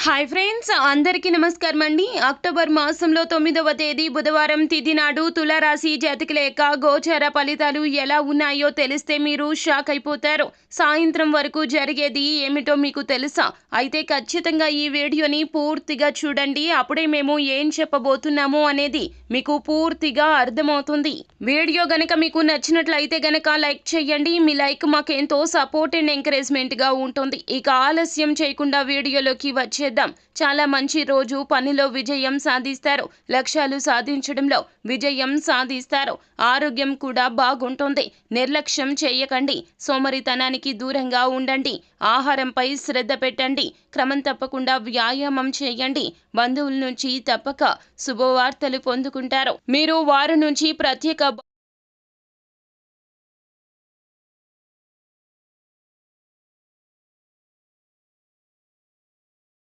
Hi friends, అందరికీ నమస్కారం అండి. అక్టోబర్ మాసంలో 9వ తేదీ బుధవారం తిథి నాడు తులారాశి జాతకుల యొక్క గోచార ఫలితాలు ఎలా ఉన్నాయో తెలిస్తే మీరు షాక్ అయిపోతారు. సాయంత్రం వరకు జరిగేది ఏమిటో మీకు తెలుసా? అయితే ఖచ్చితంగా ఈ వీడియోని పూర్తిగా చూడండి. అప్పుడే మేము ఏం చెప్పబోతున్నామో అనేది మీకు పూర్తిగా అర్థమవుతుంది. వీడియో గనక మీకు నచ్చినట్లయితే గనక లైక్ చేయండి. మీ లైక్ మాకెంతో సపోర్ట్ అండ్ ఎంకరేజ్మెంట్ గా ఉంటుంది. ఇక ఆలస్యం చేయకుండా వీడియోలోకి వచ్చేద్దాం. చాలా మంచి రోజు. పనిలో విజయం సాధిస్తారు. లక్ష్యాలు సాధించడంలో విజయం సాధిస్తారు. ఆరోగ్యం కూడా బాగుంటుంది. నిర్లక్ష్యం చేయకండి. సోమరితనానికి దూరంగా ఉండండి. ఆహారంపై శ్రద్ధ పెట్టండి. క్రమం తప్పకుండా వ్యాయామం చేయండి. బంధువుల నుంచి తప్పక శుభవార్తలు పొందుకుంటారు. మీరు వారి నుంచి ప్రత్యేక